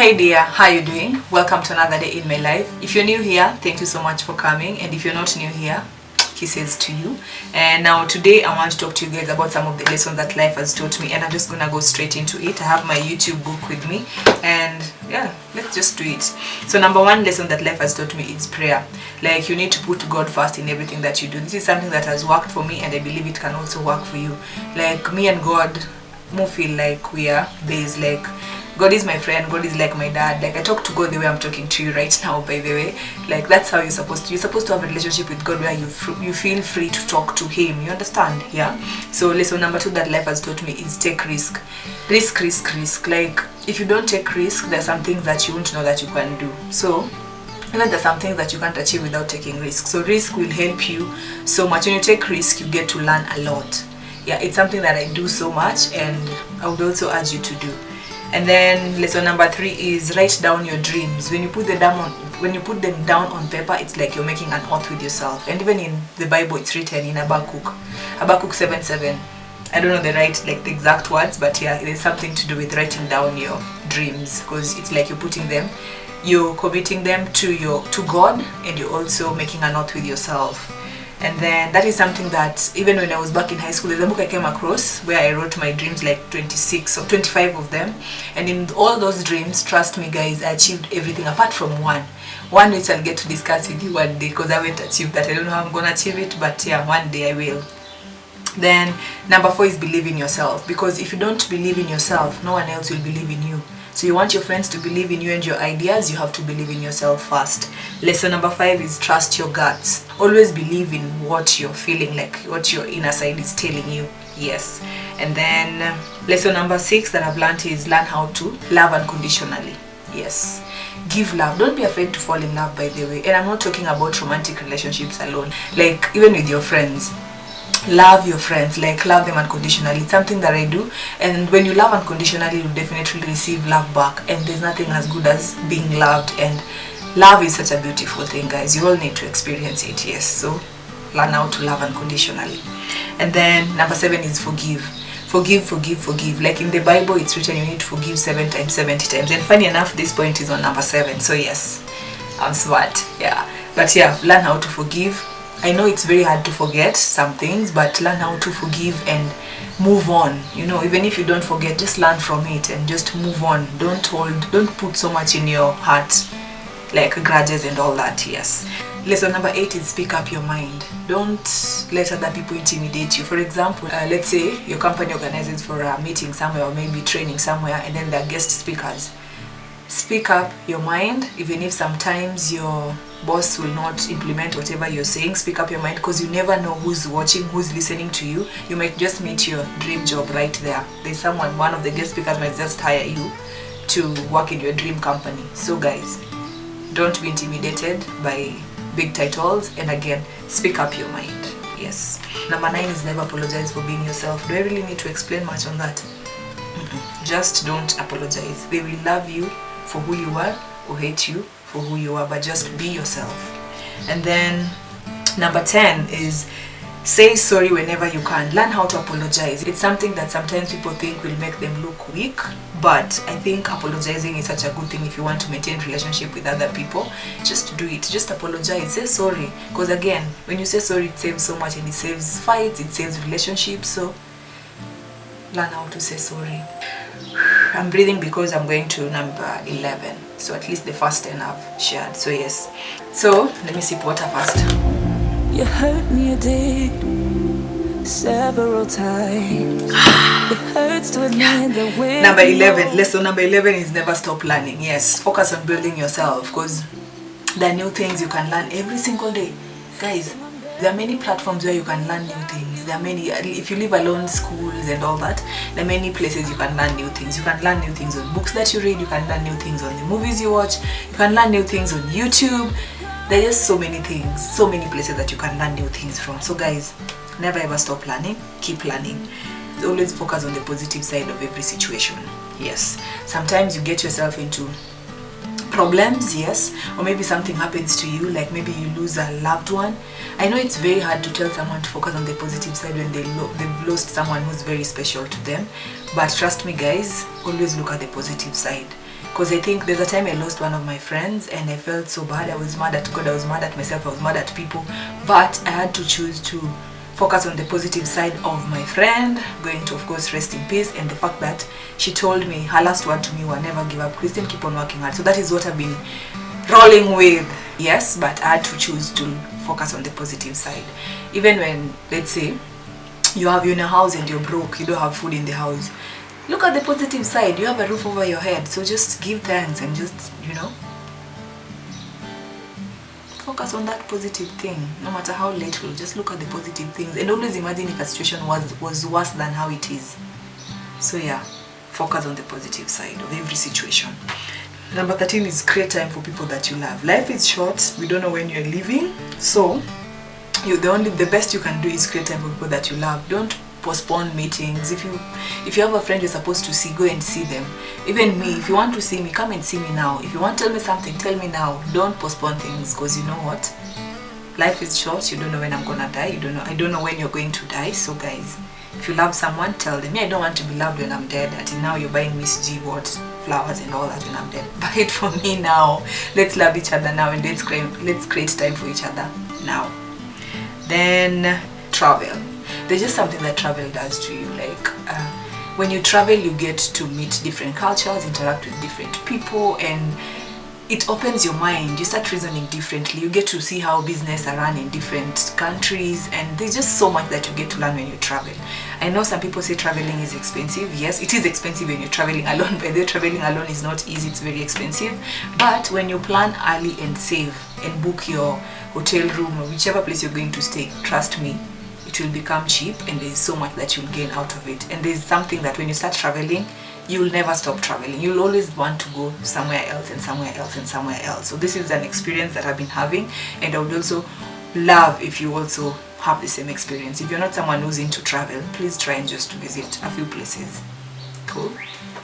Hey dear, how you doing? Welcome to another day in my life. If you're new here, thank you so much for coming, and if you're not new here, kisses to you. And now today I want to talk to you guys about some of the lessons that life has taught me, and I'm just gonna go straight into it. I have my YouTube book with me, and yeah, let's just do it. So number one lesson that life has taught me is prayer. Like, you need to put God first in everything that you do. This is something that has worked for me, and I believe it can also work for you. Like, me and God more feel like we are there's like God is my friend, God is like my dad. Like, I talk to God the way I'm talking to you right now, by the way. Like, that's how you're supposed to have a relationship with God where you feel free to talk to him. You understand? Yeah. So lesson number two that life has taught me is take risk. Risk. Like, if you don't take risk, there's some things that you won't know that you can do. So even there's some things that you can't achieve without taking risk. So risk will help you so much. When you take risk, you get to learn a lot. Yeah, it's something that I do so much, and I would also urge you to do. And then lesson number three is write down your dreams. When you put them down on paper, it's like you're making an oath with yourself. And even in the Bible, it's written in Habakkuk 7:7. I don't know the exact words, but yeah, there's something to do with writing down your dreams, because it's like you're committing them to God, and you're also making an oath with yourself. And then that is something that even when I was back in high school, there's a book I came across where I wrote my dreams, like 26 or 25 of them. And in all those dreams, trust me guys, I achieved everything apart from one which I'll get to discuss with you one day, because I haven't achieved that. I don't know how I'm gonna achieve it, but yeah, one day I will. Then number four is believe in yourself, because if you don't believe in yourself, no one else will believe in you. So you want your friends to believe in you and your ideas, you have to believe in yourself first. Lesson number five is trust your guts. Always believe in what you're feeling, like what your inner side is telling you. Yes. And then lesson number six that I've learned is learn how to love unconditionally. Yes. Give love. Don't be afraid to fall in love, by the way. And I'm not talking about romantic relationships alone. Like, even with your friends. Love your friends, like love them unconditionally. It's something that I do, and when you love unconditionally, you definitely receive love back, and there's nothing as good as being loved. And love is such a beautiful thing, guys. You all need to experience it. Yes, so learn how to love unconditionally. And then number seven is forgive. Forgive. Like in the Bible, it's written you need to forgive 7 times 70 times, and funny enough, this point is on number 7. So yes, I'm smart. Yeah, but yeah, learn how to forgive. I know it's very hard to forget some things, but learn how to forgive and move on. You know, even if you don't forget, just learn from it and just move on. Don't put so much in your heart, like grudges and all that. Yes. Lesson number 8 is speak up your mind. Don't let other people intimidate you. For example, let's say your company organizes for a meeting somewhere, or maybe training somewhere, and then there are guest speakers. Speak up your mind, even if sometimes your boss will not implement whatever you're saying. Speak up your mind, because you never know who's watching, who's listening to you. You might just meet your dream job right there. There's one of the guest speakers might just hire you to work in your dream company. So guys, don't be intimidated by big titles, and again, speak up your mind. Yes. Number 9 is never apologize for being yourself. Do I really need to explain much on that? Just don't apologize. They will love you for who you are, or hate you for who you are, but just be yourself. And then number 10 is say sorry whenever you can. Learn how to apologize. It's something that sometimes people think will make them look weak, but I think apologizing is such a good thing if you want to maintain relationship with other people. Just do it. Just apologize. Say sorry, because again, when you say sorry, it saves so much, and it saves fights, it saves relationships. So learn how to say sorry. I'm breathing because I'm going to number 11. So at least the first 10 I've shared. So yes. So let me sip water first. You hurt me, you did several times. It hurts to admit that we're number 11. Lesson number 11 is never stop learning. Yes, focus on building yourself, because there are new things you can learn every single day. Guys, there are many platforms where you can learn new things. There are many, if you live alone, schools and all that, there are many places you can learn new things. You can learn new things on books that you read, you can learn new things on the movies you watch, you can learn new things on YouTube. There are just so many things, so many places that you can learn new things from. So guys, never ever stop learning, keep learning. Always focus on the positive side of every situation. Yes, sometimes you get yourself into problems, yes, or maybe something happens to you, like maybe you lose a loved one. I know it's very hard to tell someone to focus on the positive side when they've lost someone who's very special to them, but trust me guys, always look at the positive side. Because I think there's a time I lost one of my friends and I felt so bad. I was mad at God, I was mad at myself, I was mad at people. But I had to choose to focus on the positive side of my friend, going to, of course, rest in peace, and the fact that she told me, her last word to me was, never give up, Christine, keep on working hard. So that is what I've been rolling with. Yes, but I had to choose to focus on the positive side. Even when, let's say, you're in a house and you're broke, you don't have food in the house, look at the positive side. You have a roof over your head, so just give thanks and just, focus on that positive thing. No matter how little, just look at the positive things and always imagine if a situation was worse than how it is. So yeah, focus on the positive side of every situation. Number 13 is create time for people that you love. Life is short. We don't know when you're leaving, so the best you can do is create time for people that you love. Don't postpone meetings. If you have a friend you're supposed to see, go and see them. Even me, if you want to see me, come and see me now. If you want to tell me something, tell me now. Don't postpone things, because you know what? Life is short. You don't know when I'm gonna die. I don't know when you're going to die. So guys, if you love someone, tell them. I don't want to be loved when I'm dead. Until now you're buying Miss G what flowers and all that when I'm dead. Buy it for me now. Let's love each other now, and let's create time for each other now. Then travel. There's just something that travel does to you. Like when you travel, you get to meet different cultures, interact with different people, and it opens your mind. You start reasoning differently. You get to see how business are run in different countries, and there's just so much that you get to learn when you travel. I know some people say traveling is expensive. Yes, it is expensive when you're traveling alone. By the way, traveling alone is not easy. It's very expensive. But when you plan early and save and book your hotel room or whichever place you're going to stay, trust me, it will become cheap, and there's so much that you'll gain out of it. And there's something that when you start traveling, you'll never stop traveling. You'll always want to go somewhere else and somewhere else and somewhere else. So this is an experience that I've been having, and I would also love if you also have the same experience. If you're not someone who's into travel, please try and just visit a few places. Cool.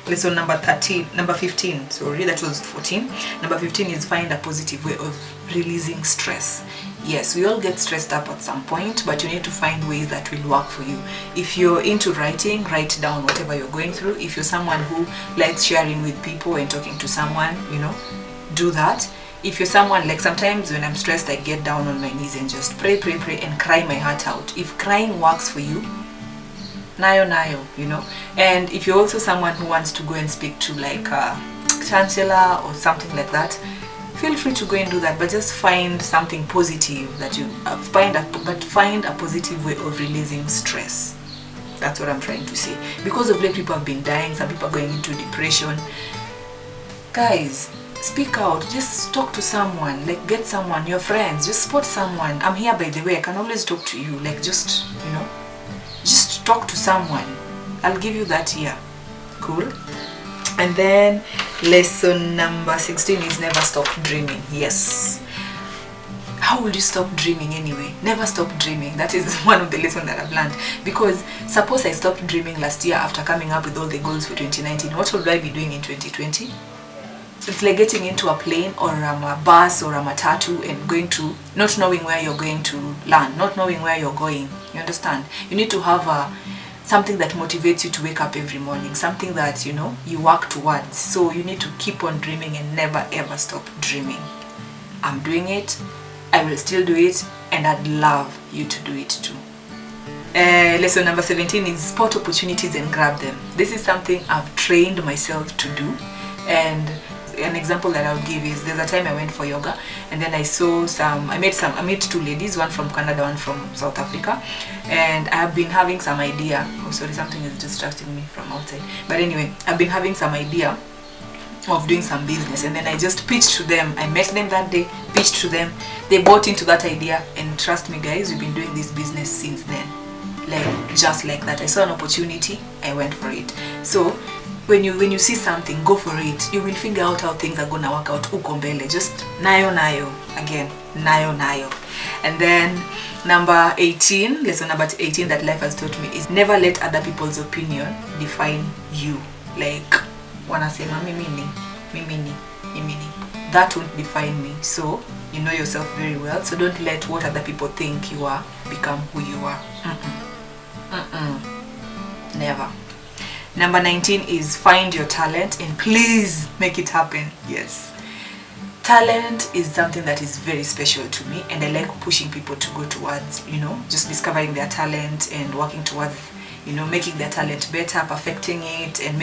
Lesson number 15, sorry, that was 14. Number 15 is find a positive way of releasing stress. Yes, we all get stressed up at some point, but you need to find ways that will work for you. If you're into writing, write down whatever you're going through. If you're someone who likes sharing with people and talking to someone, do that. If you're someone, like sometimes when I'm stressed, I get down on my knees and just pray and cry my heart out. If crying works for you, nayo, And if you're also someone who wants to go and speak to like a chancellor or something like that, feel free to go and do that, but just find something positive that you find a positive way of releasing stress. That's what I'm trying to say. Because of late, people have been dying. Some people are going into depression. Guys, speak out. Just talk to someone. Like, get someone, your friends. Just support someone. I'm here, by the way. I can always talk to you. Like, just talk to someone. I'll give you that here. Cool. And then lesson number 16 is never stop dreaming. Yes. How will you stop dreaming anyway? Never stop dreaming. That is one of the lessons that I've learned. Because suppose I stopped dreaming last year after coming up with all the goals for 2019. What would I be doing in 2020? It's like getting into a plane or a bus or a matatu and going to, not knowing where you're going to land, not knowing where you're going. You understand? You need to have something that motivates you to wake up every morning, something that you work towards. So you need to keep on dreaming and never ever stop dreaming. I'm doing it, I will still do it, and I'd love you to do it too. Lesson number 17 is spot opportunities and grab them. This is something I've trained myself to do, and an example that I would give is there's a time I went for yoga, and then I met two ladies, one from Canada, one from South Africa, and I have been having some idea. Oh sorry, something is distracting me from outside. But anyway, I've been having some idea of doing some business, and then I just pitched to them. I met them that day, pitched to them, they bought into that idea, and trust me guys, we've been doing this business since then. Like just like that, I saw an opportunity, I went for it. So when you see something, go for it. You will figure out how things are gonna work out. Uko mbele, just nayo again, nayo. And then lesson number 18 that life has taught me is never let other people's opinion define you. Like wanasema mimi ni. That won't define me. So you know yourself very well. So don't let what other people think you are become who you are. Never. Number 19 is find your talent and please make it happen. Yes. Talent is something that is very special to me, and I like pushing people to go towards, just discovering their talent and working towards, making their talent better, perfecting it, and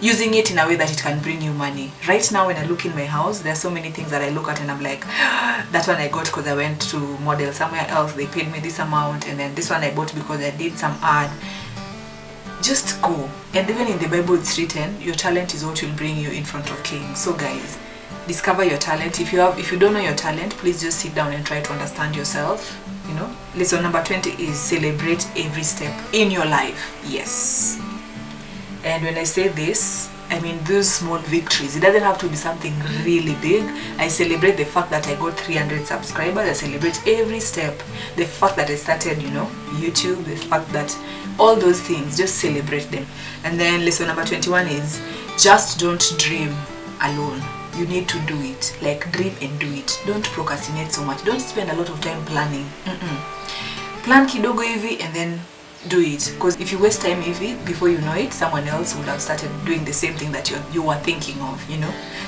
using it in a way that it can bring you money. Right now, when I look in my house, there are so many things that I look at and I'm like, that one I got because I went to model somewhere else, they paid me this amount, and then this one I bought because I did some ad. Just go. And even in the Bible it's written, your talent is what will bring you in front of kings. So guys, discover your talent. If you don't know your talent, please just sit down and try to understand yourself. Lesson number 20 is celebrate every step in your life. Yes. And when I say this, I mean those small victories. It doesn't have to be something really big. I celebrate the fact that I got 300 subscribers. I celebrate every step. The fact that I started, YouTube, the fact that all those things, just celebrate them. And then lesson number 21 is just don't dream alone. You need to do it. Like, dream and do it. Don't procrastinate so much. Don't spend a lot of time planning. Plan kidogo hivi and then do it. Because if you waste time hivi, before you know it, someone else would have started doing the same thing that you were thinking of,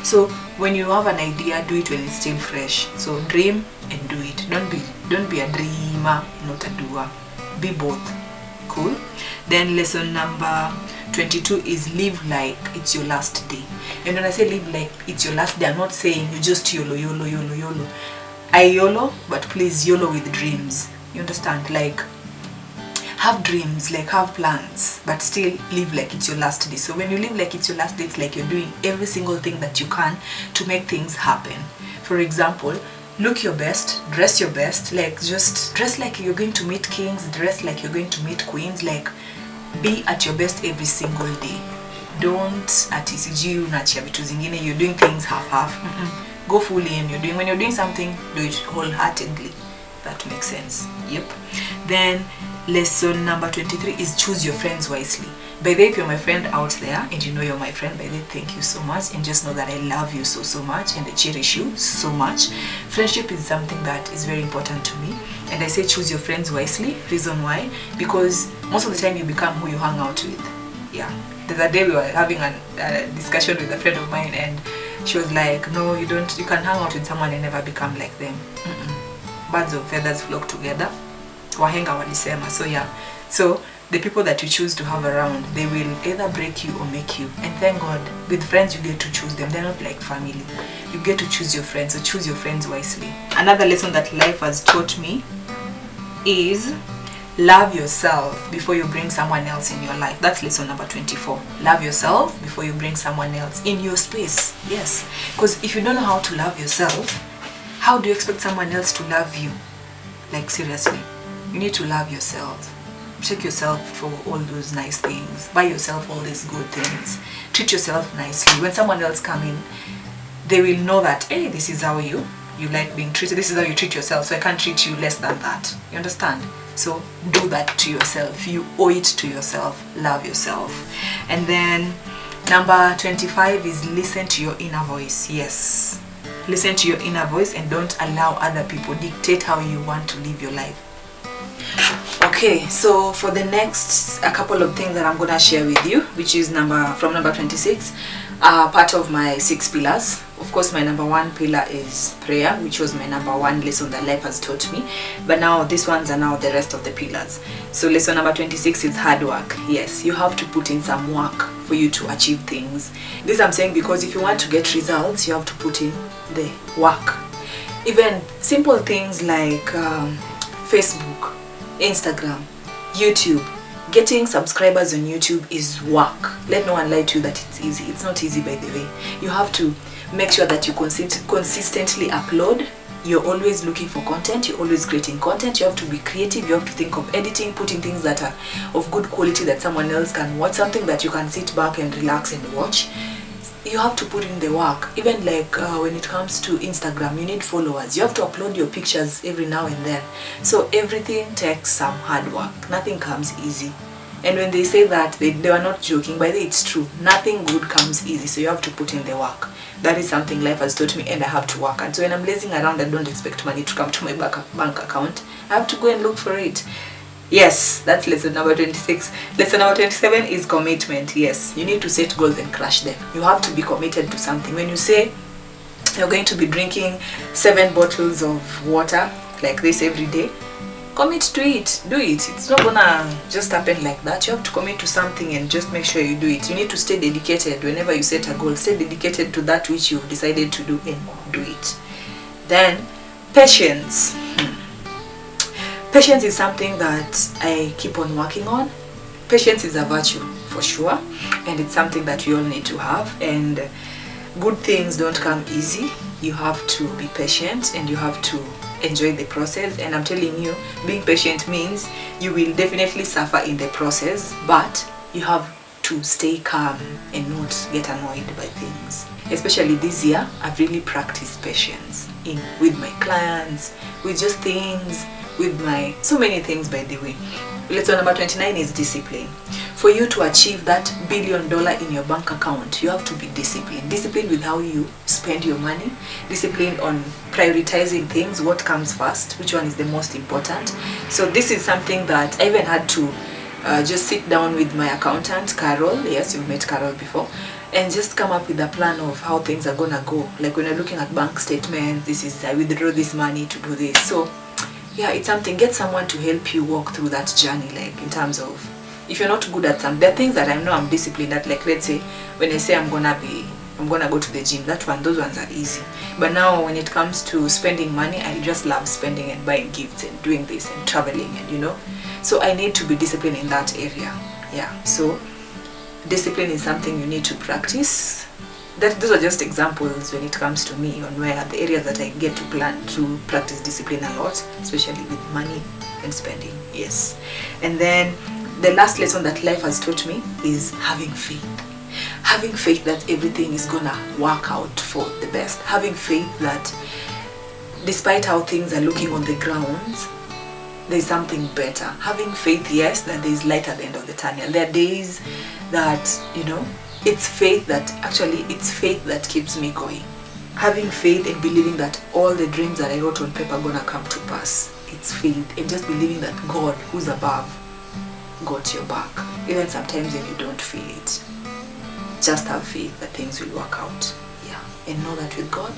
So when you have an idea, do it when it's still fresh. So dream and do it. Don't be a dreamer, not a doer. Be both. Cool. Then lesson number 22 is live like it's your last day. And when I say live like it's your last day, I'm not saying you just YOLO. I YOLO, but please YOLO with dreams. You understand? Like, have dreams, like have plans, but still live like it's your last day. So when you live like it's your last day, it's like you're doing every single thing that you can to make things happen. For example, look your best, dress your best, like just dress like you're going to meet kings, dress like you're going to meet queens, like be at your best every single day. Don't you're doing things half. Go fully in. When you're doing something, do it wholeheartedly. That makes sense. Yep. Then lesson number 23 is choose your friends wisely. By the way, if you're my friend out there and you know you're my friend, by the way, thank you so much, and just know that I love you so much and I cherish you so much. Friendship is something that is very important to me, and I say choose your friends wisely. Reason why? Because most of the time you become who you hang out with. Yeah. There's a day we were having a discussion with a friend of mine, and she was like, no, you can hang out with someone and never become like them. Birds of feathers flock together. Wahenga walisema. So yeah, so the people that you choose to have around, they will either break you or make you. And thank God, with friends you get to choose them. They're not like family. You get to choose your friends, so choose your friends wisely. Another lesson that life has taught me is love yourself before you bring someone else in your life. That's lesson number 24. Love yourself before you bring someone else in your space. Yes, because if you don't know how to love yourself, how do you expect someone else to love you? Like, seriously, you need to love yourself. Check yourself for all those nice things. Buy yourself all these good things. Treat yourself nicely. When someone else comes in, they will know that, hey, this is how you like being treated. This is how you treat yourself, so I can't treat you less than that. You understand? So do that to yourself. You owe it to yourself. Love yourself. And then number 25 is listen to your inner voice. Yes. Listen to your inner voice and don't allow other people dictate how you want to live your life. Okay, so for the next a couple of things that I'm gonna share with you, which is from number 26, part of my 6 pillars. Of course, my number 1 pillar is prayer, which was my number 1 lesson that life has taught me. But now these ones are now the rest of the pillars. So lesson number 26 is hard work. Yes, you have to put in some work for you to achieve things. This I'm saying because if you want to get results, you have to put in the work. Even simple things like Facebook, Instagram, YouTube. Getting subscribers on YouTube is work. Let no one lie to you that it's easy. It's not easy, by the way. You have to make sure that you consistently upload. You're always looking for content. You're always creating content. You have to be creative. You have to think of editing, putting things that are of good quality that someone else can watch, something that you can sit back and relax and watch. You have to put in the work. Even like when it comes to Instagram, you need followers. You have to upload your pictures every now and then. So everything takes some hard work. Nothing comes easy. And when they say that, they were not joking. By the way, it's true. Nothing good comes easy. So you have to put in the work. That is something life has taught me, and I have to work. And so when I'm lazing around, I don't expect money to come to my bank account. I have to go and look for it. Yes, that's lesson number 26. Lesson number 27 is commitment. Yes, you need to set goals and crush them. You have to be committed to something. When you say you're going to be drinking 7 bottles of water like this every day, commit to it. Do it. It's not gonna just happen like that. You have to commit to something and just make sure you do it. You need to stay dedicated. Whenever you set a goal, stay dedicated to that which you've decided to do and do it. Then patience. Patience is something that I keep on working on. Patience is a virtue for sure, and it's something that we all need to have. And good things don't come easy. You have to be patient and you have to enjoy the process. And I'm telling you, being patient means you will definitely suffer in the process, but you have to stay calm and not get annoyed by things. Especially this year, I've really practiced patience with my clients, with just things, with my so many things. By the way, lesson number 29 is discipline. For you to achieve that $1 billion in your bank account, you have to be disciplined. Disciplined with how you spend your money, disciplined on prioritizing things, what comes first, which one is the most important. So this is something that I even had to just sit down with my accountant, Carol. Yes, you've met Carol before. And just come up with a plan of how things are gonna go. Like when you're looking at bank statements, this is, I withdraw this money to do this. So yeah, it's something. Get someone to help you walk through that journey, like in terms of, if you're not good at some, there are things that I know I'm disciplined at. Like let's say when I say I'm gonna go to the gym, those ones are easy. But now when it comes to spending money, I just love spending and buying gifts and doing this and traveling, and so I need to be disciplined in that area. Yeah, so discipline is something you need to practice. Those are just examples when it comes to me on where the areas that I get to plan to practice discipline a lot, especially with money and spending. Yes. And then the last lesson that life has taught me is having faith. Having faith that everything is gonna work out for the best. Having faith that despite how things are looking on the ground, there's something better. Having faith, yes, that there's light at the end of the tunnel. There are days that, it's faith that keeps me going. Having faith and believing that all the dreams that I wrote on paper are gonna come to pass. It's faith and just believing that God, who's above, got your back. Even sometimes when you don't feel it. Just have faith that things will work out. Yeah. And know that with God,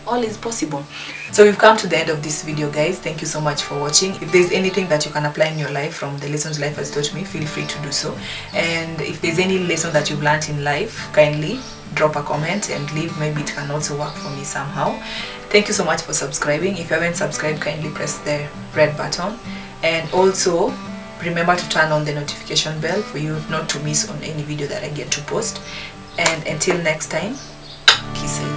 all is possible. So we've come to the end of this video, guys. Thank you so much for watching. If there's anything that you can apply in your life from the lessons life has taught me, feel free to do so. And if there's any lesson that you've learned in life, kindly drop a comment and leave. Maybe it can also work for me somehow. Thank you so much for subscribing. If you haven't subscribed, kindly press the red button. And also remember to turn on the notification bell for you not to miss on any video that I get to post. And until next time, kisses.